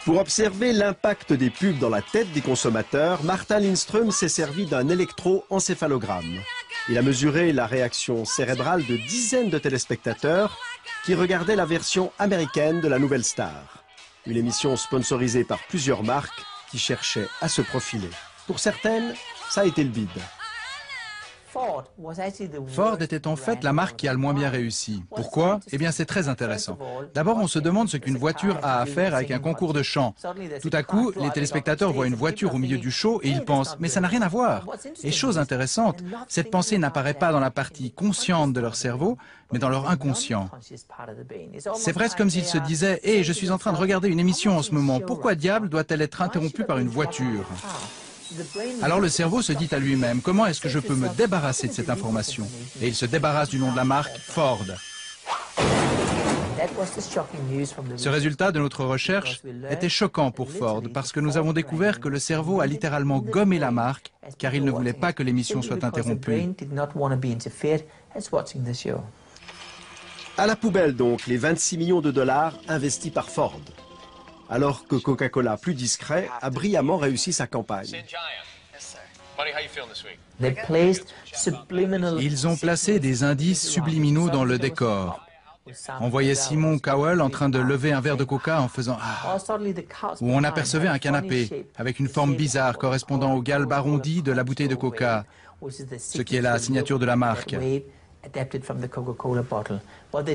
Pour observer l'impact des pubs dans la tête des consommateurs, Martin Lindström s'est servi d'un électroencéphalogramme. Il a mesuré la réaction cérébrale de dizaines de téléspectateurs qui regardaient la version américaine de La Nouvelle Star. Une émission sponsorisée par plusieurs marques qui cherchaient à se profiler. Pour certaines, ça a été le bide. Ford était en fait la marque qui a le moins bien réussi. Pourquoi? Eh bien, c'est très intéressant. D'abord, on se demande ce qu'une voiture a à faire avec un concours de chant. Tout à coup, les téléspectateurs voient une voiture au milieu du show et ils pensent « mais ça n'a rien à voir ». Et chose intéressante, cette pensée n'apparaît pas dans la partie consciente de leur cerveau, mais dans leur inconscient. C'est presque comme s'ils se disaient « hé, je suis en train de regarder une émission en ce moment, pourquoi diable doit-elle être interrompue par une voiture ?» Alors le cerveau se dit à lui-même, comment est-ce que je peux me débarrasser de cette information? Et il se débarrasse du nom de la marque, Ford. Ce résultat de notre recherche était choquant pour Ford parce que nous avons découvert que le cerveau a littéralement gommé la marque car il ne voulait pas que l'émission soit interrompue. À la poubelle donc, les 26 millions de dollars investis par Ford. Alors que Coca-Cola, plus discret, a brillamment réussi sa campagne. Ils ont placé des indices subliminaux dans le décor. On voyait Simon Cowell en train de lever un verre de coca en faisant « ah » ou on apercevait un canapé avec une forme bizarre correspondant au galbe arrondi de la bouteille de coca, ce qui est la signature de la marque.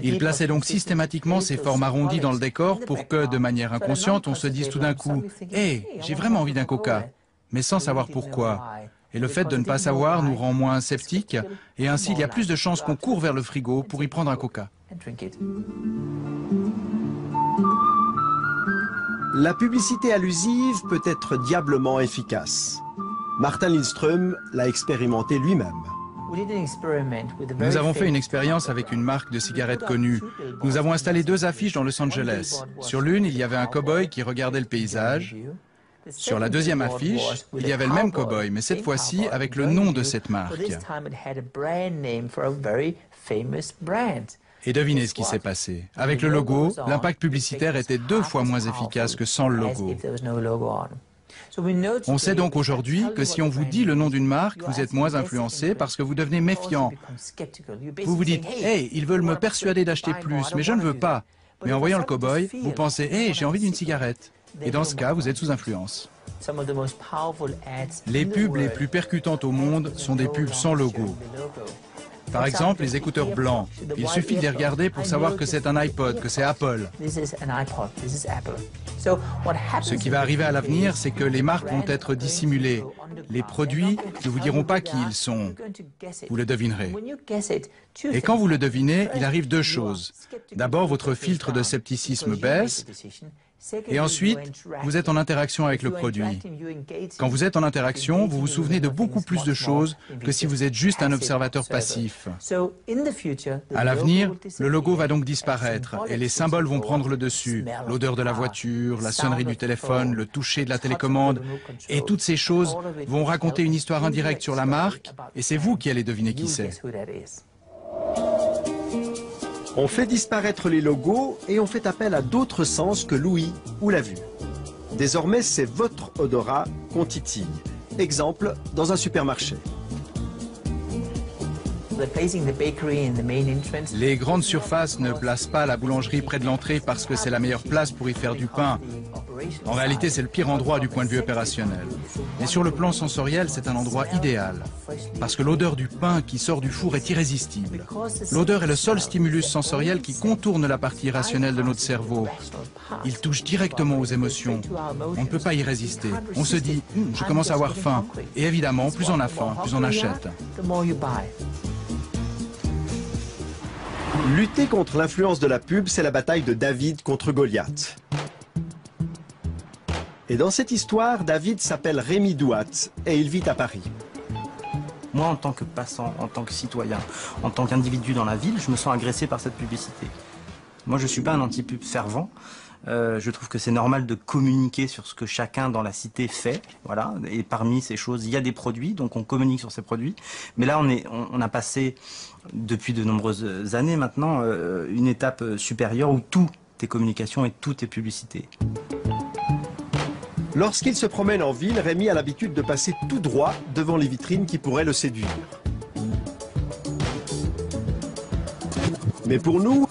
Ils plaçaient donc systématiquement ces formes arrondies dans le décor pour que, de manière inconsciente, on se dise tout d'un coup « Hé, j'ai vraiment envie d'un coca », mais sans savoir pourquoi. Et le fait de ne pas savoir nous rend moins sceptiques, et ainsi il y a plus de chances qu'on court vers le frigo pour y prendre un coca. La publicité allusive peut être diablement efficace. Martin Lindström l'a expérimenté lui-même. Nous avons fait une expérience avec une marque de cigarettes connue. Nous avons installé 2 affiches dans Los Angeles. Sur l'une, il y avait un cow-boy qui regardait le paysage. Sur la deuxième affiche, il y avait le même cow-boy, mais cette fois-ci avec le nom de cette marque. Et devinez ce qui s'est passé. Avec le logo, l'impact publicitaire était 2 fois moins efficace que sans le logo. On sait donc aujourd'hui que si on vous dit le nom d'une marque, vous êtes moins influencé parce que vous devenez méfiant. Vous vous dites « Hey, ils veulent me persuader d'acheter plus, mais je ne veux pas ». Mais en voyant le cow-boy, vous pensez « Hey, j'ai envie d'une cigarette ». Et dans ce cas, vous êtes sous influence. Les pubs les plus percutantes au monde sont des pubs sans logo. Par exemple, les écouteurs blancs. Il suffit de les regarder pour savoir que c'est un iPod, que c'est Apple. Ce qui va arriver à l'avenir, c'est que les marques vont être dissimulées. Les produits ne vous diront pas qui ils sont. Vous le devinerez. Et quand vous le devinez, il arrive 2 choses. D'abord, votre filtre de scepticisme baisse. Et ensuite, vous êtes en interaction avec le produit. Quand vous êtes en interaction, vous vous souvenez de beaucoup plus de choses que si vous êtes juste un observateur passif. À l'avenir, le logo va donc disparaître et les symboles vont prendre le dessus. L'odeur de la voiture, la sonnerie du téléphone, le toucher de la télécommande. Et toutes ces choses vont raconter une histoire indirecte sur la marque et c'est vous qui allez deviner qui c'est. On fait disparaître les logos et on fait appel à d'autres sens que l'ouïe ou la vue. Désormais, c'est votre odorat qu'on titille. Exemple, dans un supermarché. Les grandes surfaces ne placent pas la boulangerie près de l'entrée parce que c'est la meilleure place pour y faire du pain. En réalité, c'est le pire endroit du point de vue opérationnel. Mais sur le plan sensoriel, c'est un endroit idéal. Parce que l'odeur du pain qui sort du four est irrésistible. L'odeur est le seul stimulus sensoriel qui contourne la partie irrationnelle de notre cerveau. Il touche directement aux émotions. On ne peut pas y résister. On se dit, je commence à avoir faim. Et évidemment, plus on a faim, plus on achète. Lutter contre l'influence de la pub, c'est la bataille de David contre Goliath. Et dans cette histoire, David s'appelle Rémi Douat et il vit à Paris. Moi, en tant que passant, en tant que citoyen, en tant qu'individu dans la ville, je me sens agressé par cette publicité. Moi, je ne suis pas un anti-pub fervent. Je trouve que c'est normal de communiquer sur ce que chacun dans la cité fait. Voilà. Et parmi ces choses, il y a des produits, donc on communique sur ces produits. Mais là, on a passé, depuis de nombreuses années maintenant, une étape supérieure où tout est communication et tout est publicité. Lorsqu'il se promène en ville, Rémi a l'habitude de passer tout droit devant les vitrines qui pourraient le séduire. Mais pour nous,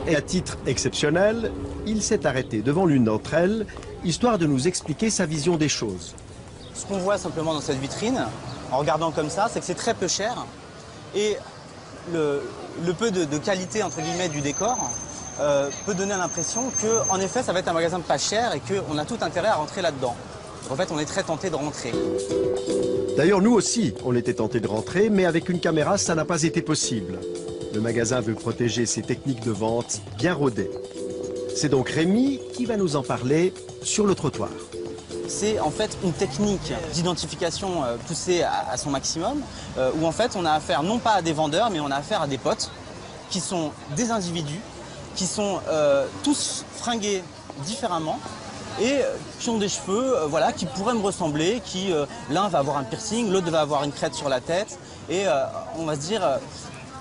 et à titre exceptionnel, il s'est arrêté devant l'une d'entre elles, histoire de nous expliquer sa vision des choses. Ce qu'on voit simplement dans cette vitrine, en regardant comme ça, c'est que c'est très peu cher. Et le peu de qualité, entre guillemets, du décor peut donner l'impression qu'en effet, ça va être un magasin pas cher et qu'on a tout intérêt à rentrer là-dedans. En fait, on est très tenté de rentrer. D'ailleurs, nous aussi, on était tentés de rentrer, mais avec une caméra, ça n'a pas été possible. Le magasin veut protéger ses techniques de vente bien rodées. C'est donc Rémi qui va nous en parler sur le trottoir. C'est en fait une technique d'identification poussée à son maximum, où en fait on a affaire non pas à des vendeurs, mais on a affaire à des potes qui sont des individus, qui sont tous fringués différemment et qui ont des cheveux voilà, qui pourraient me ressembler, qui l'un va avoir un piercing, l'autre va avoir une crête sur la tête et on va se dire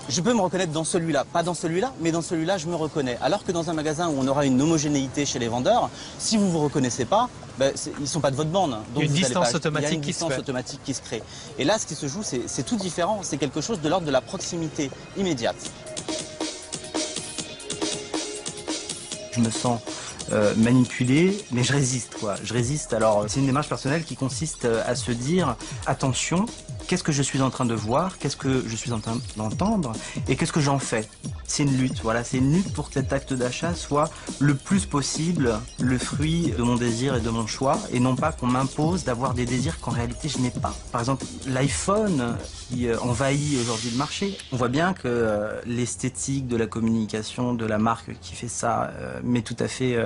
je peux me reconnaître dans celui-là, pas dans celui-là, mais dans celui-là je me reconnais. Alors que dans un magasin où on aura une homogénéité chez les vendeurs, si vous ne vous reconnaissez pas, ben, ils ne sont pas de votre bande. Donc il y a une distance automatique qui se crée. Et là ce qui se joue c'est tout différent, c'est quelque chose de l'ordre de la proximité immédiate. Je me sens manipulé, mais je résiste, quoi. Je résiste. Alors, c'est une démarche personnelle qui consiste à se dire, attention, qu'est-ce que je suis en train de voir, qu'est-ce que je suis en train d'entendre, et qu'est-ce que j'en fais. C'est une lutte, voilà. C'est une lutte pour que cet acte d'achat soit le plus possible le fruit de mon désir et de mon choix, et non pas qu'on m'impose d'avoir des désirs qu'en réalité je n'ai pas. Par exemple, l'iPhone qui envahit aujourd'hui le marché. On voit bien que l'esthétique de la communication de la marque qui fait ça m'est tout à fait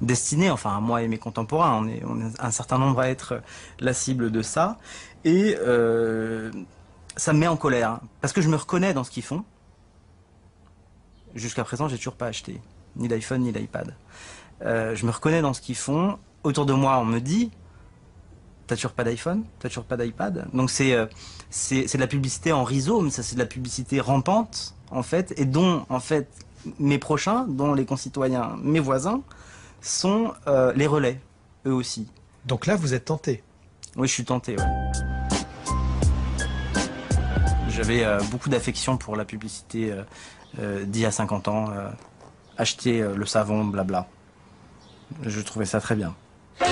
destinée, enfin à moi et mes contemporains. On est un certain nombre à être la cible de ça. Et ça me met en colère, hein, parce que je me reconnais dans ce qu'ils font. Jusqu'à présent, j'ai toujours pas acheté, ni d'iPhone, ni d'iPad. Je me reconnais dans ce qu'ils font. Autour de moi, on me dit, t'as toujours pas d'iPhone, t'as toujours pas d'iPad. Donc c'est de la publicité en rhizome, ça c'est de la publicité rampante, en fait, et dont, en fait, mes prochains, dont les concitoyens, mes voisins, sont les relais, eux aussi. Donc là, vous êtes tenté? Oui, je suis tenté, ouais. J'avais beaucoup d'affection pour la publicité d'il y a 50 ans. Acheter le savon, blabla. Je trouvais ça très bien. Quand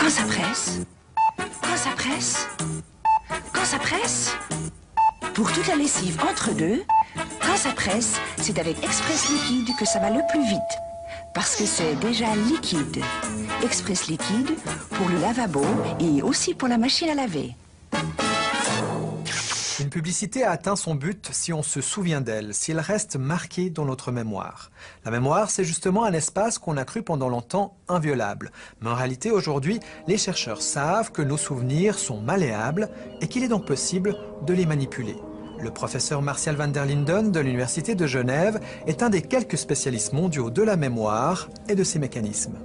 ça presse, quand ça presse, quand ça presse, pour toute la lessive entre deux, quand ça presse, c'est avec Express Liquide que ça va le plus vite. Parce que c'est déjà liquide. Express Liquide pour le lavabo et aussi pour la machine à laver. Une publicité a atteint son but si on se souvient d'elle, si elle reste marquée dans notre mémoire. La mémoire, c'est justement un espace qu'on a cru pendant longtemps inviolable. Mais en réalité, aujourd'hui, les chercheurs savent que nos souvenirs sont malléables et qu'il est donc possible de les manipuler. Le professeur Martial van der Linden de l'Université de Genève est un des quelques spécialistes mondiaux de la mémoire et de ses mécanismes.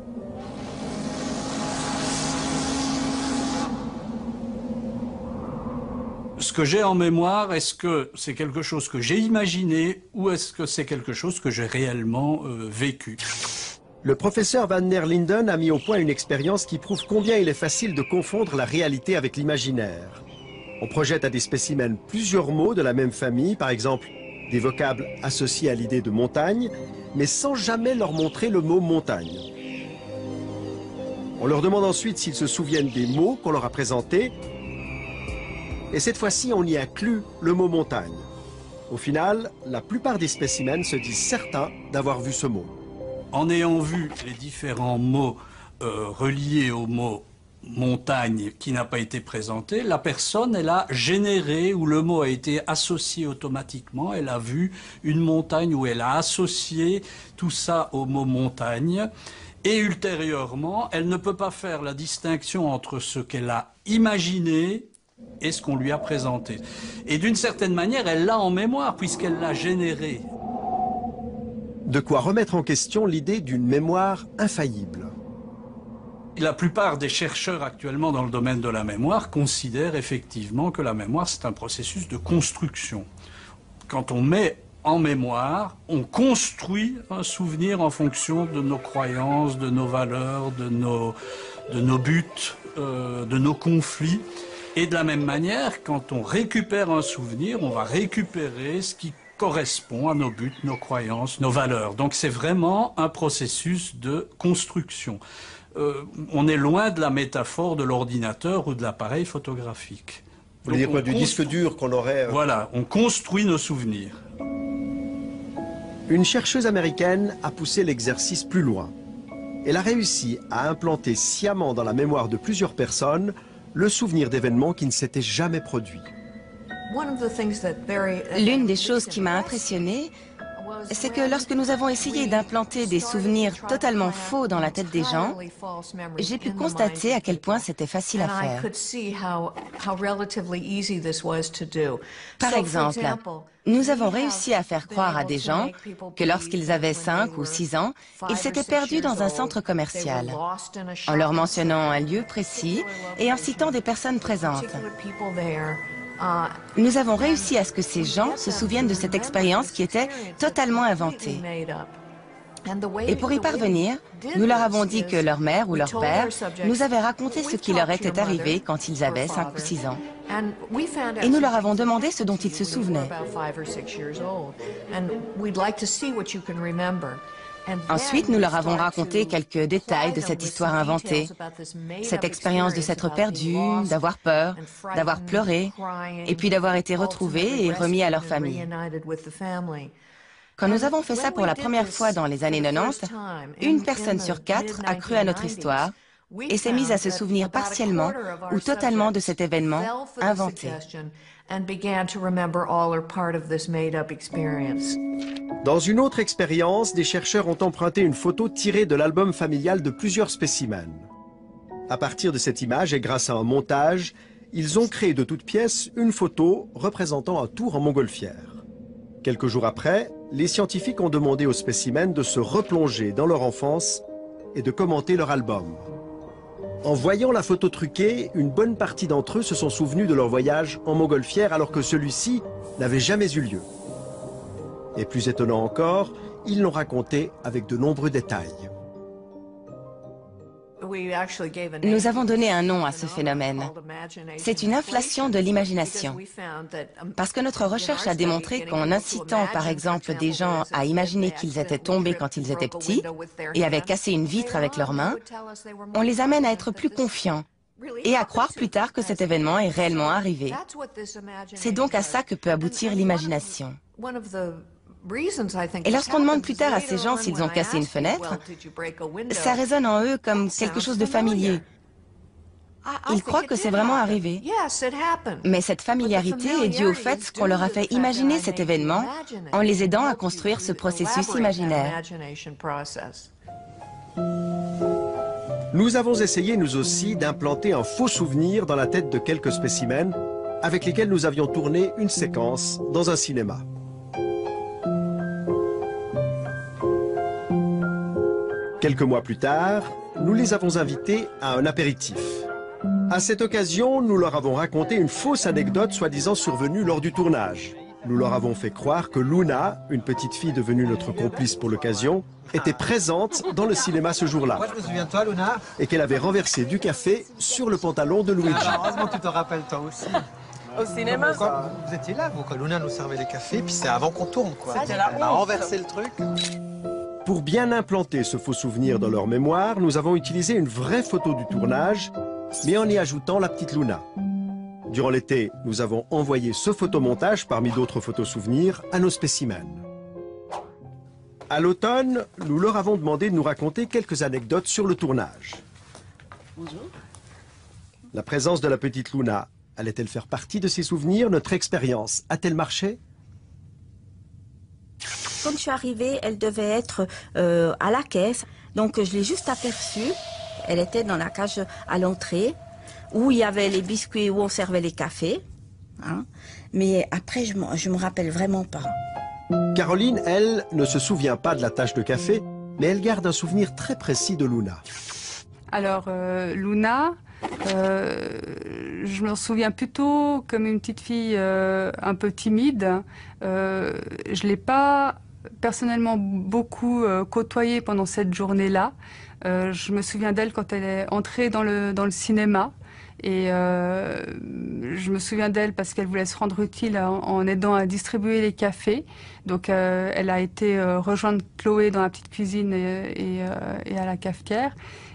Ce que j'ai en mémoire, est-ce que c'est quelque chose que j'ai imaginé ou est-ce que c'est quelque chose que j'ai réellement vécu? Le professeur van der Linden a mis au point une expérience qui prouve combien il est facile de confondre la réalité avec l'imaginaire. On projette à des spécimens plusieurs mots de la même famille, par exemple des vocables associés à l'idée de montagne, mais sans jamais leur montrer le mot montagne. On leur demande ensuite s'ils se souviennent des mots qu'on leur a présentés, et cette fois-ci on y inclut le mot montagne. Au final, la plupart des spécimens se disent certains d'avoir vu ce mot. En ayant vu les différents mots reliés au mot montagne qui n'a pas été présenté, la personne, elle a généré, ou le mot a été associé automatiquement, elle a vu une montagne, ou elle a associé tout ça au mot montagne, et ultérieurement, elle ne peut pas faire la distinction entre ce qu'elle a imaginé et ce qu'on lui a présenté. Et d'une certaine manière, elle l'a en mémoire, puisqu'elle l'a généré. De quoi remettre en question l'idée d'une mémoire infaillible. La plupart des chercheurs actuellement dans le domaine de la mémoire considèrent effectivement que la mémoire, c'est un processus de construction. Quand on met en mémoire, on construit un souvenir en fonction de nos croyances, de nos valeurs, de nos buts, de nos conflits. Et de la même manière, quand on récupère un souvenir, on va récupérer ce qui correspond à nos buts, nos croyances, nos valeurs. Donc c'est vraiment un processus de construction. On est loin de la métaphore de l'ordinateur ou de l'appareil photographique. Vous voulez dire quoi, du disque dur qu'on aurait... Voilà, on construit nos souvenirs. Une chercheuse américaine a poussé l'exercice plus loin. Elle a réussi à implanter sciemment dans la mémoire de plusieurs personnes le souvenir d'événements qui ne s'étaient jamais produits. L'une des choses qui m'a impressionnée, c'est que lorsque nous avons essayé d'implanter des souvenirs totalement faux dans la tête des gens, j'ai pu constater à quel point c'était facile à faire. Par exemple, nous avons réussi à faire croire à des gens que lorsqu'ils avaient 5 ou 6 ans, ils s'étaient perdus dans un centre commercial, en leur mentionnant un lieu précis et en citant des personnes présentes. Nous avons réussi à ce que ces gens se souviennent de cette expérience qui était totalement inventée. Et pour y parvenir, nous leur avons dit que leur mère ou leur père nous avait raconté ce qui leur était arrivé quand ils avaient 5 ou 6 ans. Et nous leur avons demandé ce dont ils se souvenaient. Ensuite, nous leur avons raconté quelques détails de cette histoire inventée, cette expérience de s'être perdu, d'avoir peur, d'avoir pleuré, et puis d'avoir été retrouvés et remis à leur famille. Quand nous avons fait ça pour la première fois dans les années 90, une personne sur 4 a cru à notre histoire et s'est mise à se souvenir partiellement ou totalement de cet événement inventé. Dans une autre expérience, des chercheurs ont emprunté une photo tirée de l'album familial de plusieurs spécimens. À partir de cette image et grâce à un montage, ils ont créé de toutes pièces une photo représentant un tour en montgolfière. Quelques jours après, les scientifiques ont demandé aux spécimens de se replonger dans leur enfance et de commenter leur album. En voyant la photo truquée, une bonne partie d'entre eux se sont souvenus de leur voyage en montgolfière alors que celui-ci n'avait jamais eu lieu. Et plus étonnant encore, ils l'ont raconté avec de nombreux détails. Nous avons donné un nom à ce phénomène. C'est une inflation de l'imagination. Parce que notre recherche a démontré qu'en incitant par exemple des gens à imaginer qu'ils étaient tombés quand ils étaient petits et avaient cassé une vitre avec leurs mains, on les amène à être plus confiants et à croire plus tard que cet événement est réellement arrivé. C'est donc à ça que peut aboutir l'imagination. Et lorsqu'on demande plus tard à ces gens s'ils ont cassé une fenêtre, ça résonne en eux comme quelque chose de familier. Ils croient que c'est vraiment arrivé. Mais cette familiarité est due au fait qu'on leur a fait imaginer cet événement en les aidant à construire ce processus imaginaire. Nous avons essayé, nous aussi, d'implanter un faux souvenir dans la tête de quelques spécimens avec lesquels nous avions tourné une séquence dans un cinéma. Quelques mois plus tard, nous les avons invités à un apéritif. À cette occasion, nous leur avons raconté une fausse anecdote soi-disant survenue lors du tournage. Nous leur avons fait croire que Luna, une petite fille devenue notre complice pour l'occasion, était présente dans le cinéma ce jour-là. Moi, je me souviens de toi, Luna. Et qu'elle avait renversé du café sur le pantalon de Luigi. Heureusement que tu te rappelles toi aussi. Au cinéma. Vous étiez là, vous, quand Luna nous servait les cafés, puis c'est avant qu'on tourne, quoi. C'était la Elle a honte. renversé le truc. Pour bien implanter ce faux souvenir dans leur mémoire, nous avons utilisé une vraie photo du tournage, mais en y ajoutant la petite Luna. Durant l'été, nous avons envoyé ce photomontage parmi d'autres photos souvenirs à nos spécimens. À l'automne, nous leur avons demandé de nous raconter quelques anecdotes sur le tournage. Bonjour. La présence de la petite Luna, allait-elle faire partie de ces souvenirs? Notre expérience a-t-elle marché? Quand je suis arrivée, elle devait être à la caisse. Donc je l'ai juste aperçue. Elle était dans la cage à l'entrée, où il y avait les biscuits, où on servait les cafés. Hein. Mais après, je me rappelle vraiment pas. Caroline, elle, ne se souvient pas de la tache de café, mais elle garde un souvenir très précis de Luna. Alors, Luna, je m'en souviens plutôt comme une petite fille un peu timide. Je l'ai pas personnellement beaucoup côtoyée pendant cette journée-là. Je me souviens d'elle quand elle est entrée dans le cinéma. Et je me souviens d'elle parce qu'elle voulait se rendre utile en aidant à distribuer les cafés. Donc elle a été rejoindre Chloé dans la petite cuisine et à la cafetière.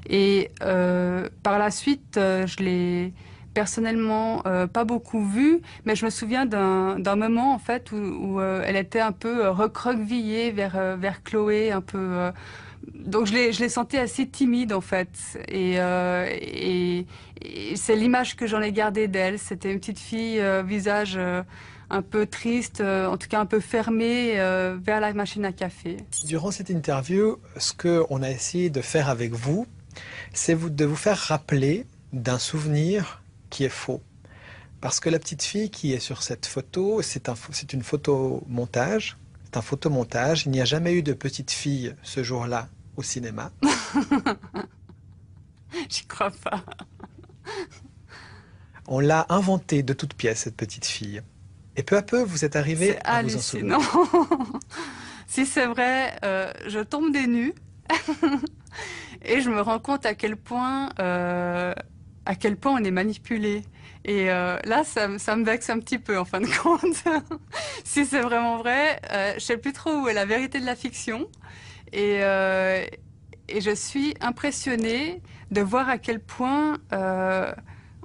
Et par la suite, je l'ai personnellement pas beaucoup vue, mais je me souviens d'un moment en fait où elle était un peu recroquevillée vers Chloé, un peu... Donc je l'ai sentie assez timide en fait, et c'est l'image que j'en ai gardée d'elle. C'était une petite fille, visage un peu triste, en tout cas un peu fermé vers la machine à café. Durant cette interview, ce qu'on a essayé de faire avec vous, c'est de vous faire rappeler d'un souvenir qui est faux. Parce que la petite fille qui est sur cette photo, c'est une photomontage. C'est un photomontage. Il n'y a jamais eu de petite fille ce jour-là au cinéma. J'y crois pas. On l'a inventée de toutes pièces, cette petite fille. Et peu à peu, vous êtes arrivé à vous en souvenir. Si c'est vrai, je tombe des nues et je me rends compte à quel point on est manipulé. Et là, ça me vexe un petit peu, en fin de compte. Si c'est vraiment vrai, je sais plus trop où est la vérité de la fiction. Et je suis impressionnée de voir à quel point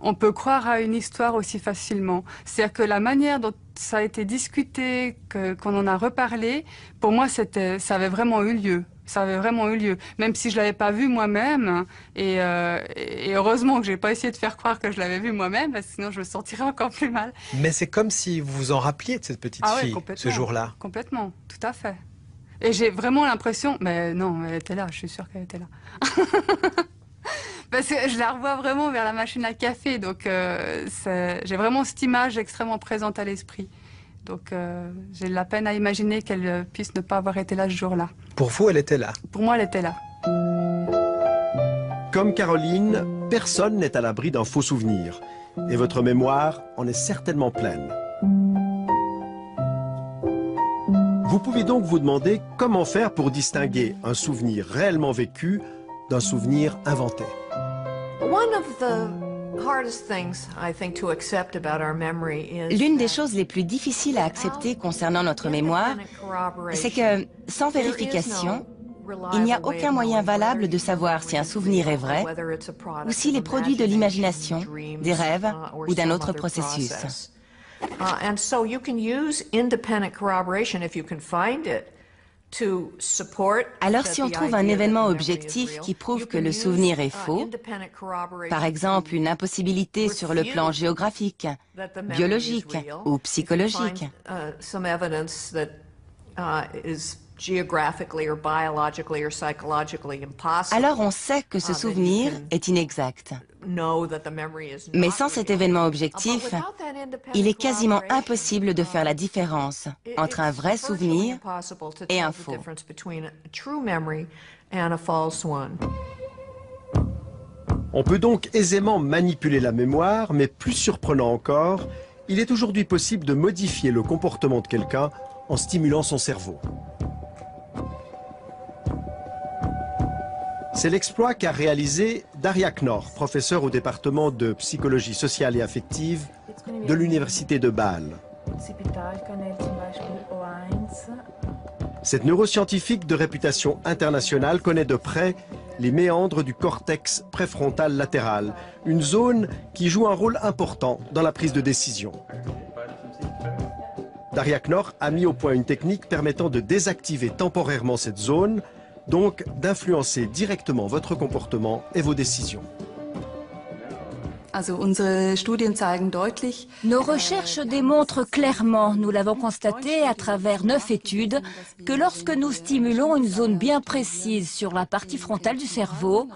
on peut croire à une histoire aussi facilement. C'est-à-dire que la manière dont ça a été discuté, qu'on en a reparlé, pour moi, ça avait vraiment eu lieu. Ça avait vraiment eu lieu, même si je l'avais pas vu moi-même. Et heureusement que j'ai pas essayé de faire croire que je l'avais vu moi-même, parce que sinon je me sentirais encore plus mal. Mais c'est comme si vous vous en rappeliez de cette petite fille ce jour-là. Complètement, tout à fait. Et j'ai vraiment l'impression, mais non, elle était là, je suis sûre qu'elle était là. Parce que je la revois vraiment vers la machine à café, donc j'ai vraiment cette image extrêmement présente à l'esprit. Donc j'ai de la peine à imaginer qu'elle puisse ne pas avoir été là ce jour-là. Pour vous, elle était là? Pour moi, elle était là. Comme Caroline, personne n'est à l'abri d'un faux souvenir. Et votre mémoire en est certainement pleine. Vous pouvez donc vous demander comment faire pour distinguer un souvenir réellement vécu d'un souvenir inventé. L'une des choses les plus difficiles à accepter concernant notre mémoire, c'est que, sans vérification, il n'y a aucun moyen valable de savoir si un souvenir est vrai ou s'il est produit de l'imagination, des rêves ou d'un autre processus. Alors si on trouve un événement objectif qui prouve que le souvenir est faux, par exemple une impossibilité sur le plan géographique, biologique ou psychologique, alors on sait que ce souvenir est inexact. Mais sans cet événement objectif, il est quasiment impossible de faire la différence entre un vrai souvenir et un faux. On peut donc aisément manipuler la mémoire, mais plus surprenant encore, il est aujourd'hui possible de modifier le comportement de quelqu'un en stimulant son cerveau. C'est l'exploit qu'a réalisé Daria Knorr, professeure au département de psychologie sociale et affective de l'université de Bâle. Cette neuroscientifique de réputation internationale connaît de près les méandres du cortex préfrontal latéral, une zone qui joue un rôle important dans la prise de décision. Daria Knorr a mis au point une technique permettant de désactiver temporairement cette zone, donc d'influencer directement votre comportement et vos décisions. Nos recherches démontrent clairement, nous l'avons constaté à travers 9 études, que lorsque nous stimulons une zone bien précise sur la partie frontale du cerveau,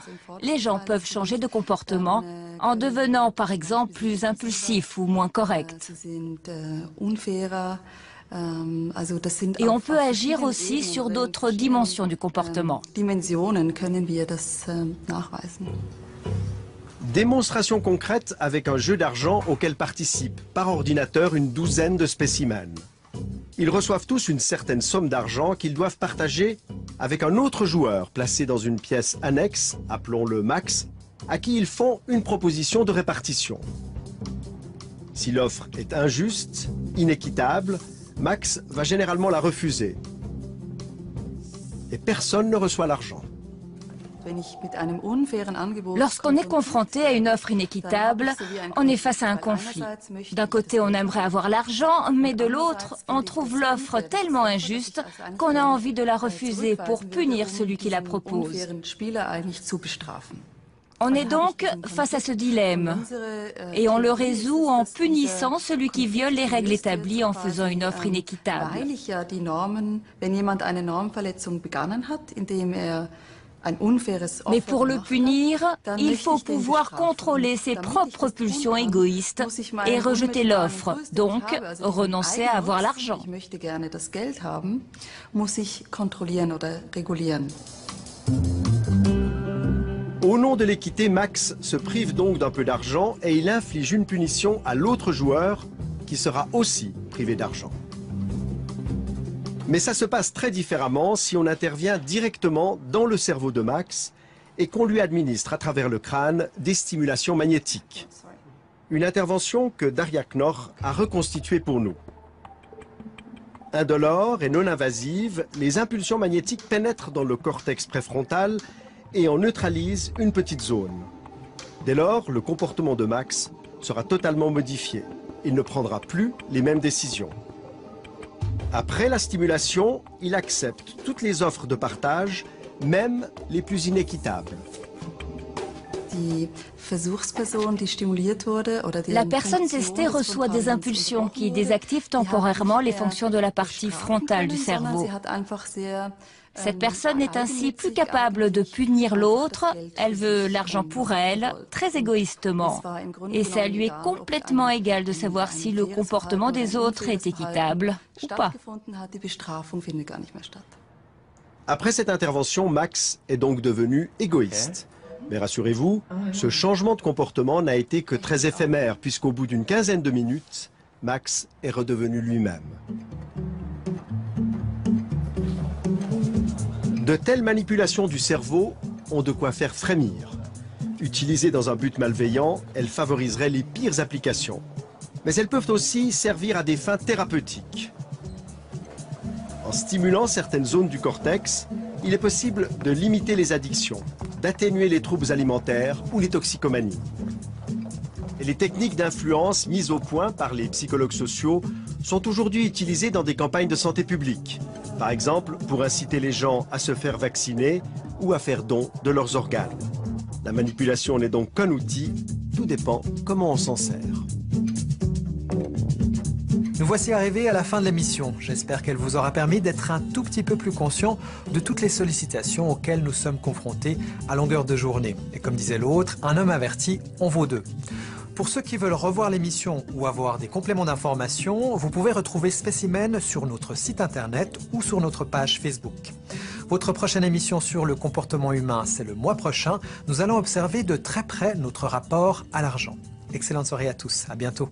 les gens peuvent changer de comportement en devenant par exemple plus impulsifs ou moins corrects. Et on peut agir aussi sur d'autres dimensions du comportement. Démonstration concrète avec un jeu d'argent auquel participent par ordinateur une douzaine de spécimens. Ils reçoivent tous une certaine somme d'argent qu'ils doivent partager avec un autre joueur placé dans une pièce annexe, appelons-le Max, à qui ils font une proposition de répartition. Si l'offre est injuste, inéquitable, Max va généralement la refuser. Et personne ne reçoit l'argent. Lorsqu'on est confronté à une offre inéquitable, on est face à un conflit. D'un côté, on aimerait avoir l'argent, mais de l'autre, on trouve l'offre tellement injuste qu'on a envie de la refuser pour punir celui qui la propose. On est donc face à ce dilemme et on le résout en punissant celui qui viole les règles établies en faisant une offre inéquitable. Mais pour le punir, il faut pouvoir contrôler ses propres pulsions égoïstes et rejeter l'offre, donc renoncer à avoir l'argent. Au nom de l'équité, Max se prive donc d'un peu d'argent et il inflige une punition à l'autre joueur qui sera aussi privé d'argent. Mais ça se passe très différemment si on intervient directement dans le cerveau de Max et qu'on lui administre à travers le crâne des stimulations magnétiques. Une intervention que Daria Knorr a reconstituée pour nous. Indolore et non invasive, les impulsions magnétiques pénètrent dans le cortex préfrontal et en neutralisent une petite zone. Dès lors, le comportement de Max sera totalement modifié. Il ne prendra plus les mêmes décisions. Après la stimulation, il accepte toutes les offres de partage, même les plus inéquitables. La personne testée reçoit des impulsions qui désactivent temporairement les fonctions de la partie frontale du cerveau. Cette personne est ainsi plus capable de punir l'autre, elle veut l'argent pour elle, très égoïstement. Et ça lui est complètement égal de savoir si le comportement des autres est équitable ou pas. Après cette intervention, Max est donc devenu égoïste. Mais rassurez-vous, ce changement de comportement n'a été que très éphémère, puisqu'au bout d'une quinzaine de minutes, Max est redevenu lui-même. De telles manipulations du cerveau ont de quoi faire frémir. Utilisées dans un but malveillant, elles favoriseraient les pires applications. Mais elles peuvent aussi servir à des fins thérapeutiques. En stimulant certaines zones du cortex, il est possible de limiter les addictions, d'atténuer les troubles alimentaires ou les toxicomanies. Et les techniques d'influence mises au point par les psychologues sociaux sont aujourd'hui utilisées dans des campagnes de santé publique. Par exemple, pour inciter les gens à se faire vacciner ou à faire don de leurs organes. La manipulation n'est donc qu'un outil, tout dépend comment on s'en sert. Nous voici arrivés à la fin de l'émission. J'espère qu'elle vous aura permis d'être un tout petit peu plus conscient de toutes les sollicitations auxquelles nous sommes confrontés à longueur de journée. Et comme disait l'autre, un homme averti en vaut deux. Pour ceux qui veulent revoir l'émission ou avoir des compléments d'information, vous pouvez retrouver Spécimen sur notre site internet ou sur notre page Facebook. Votre prochaine émission sur le comportement humain, c'est le mois prochain. Nous allons observer de très près notre rapport à l'argent. Excellente soirée à tous, à bientôt.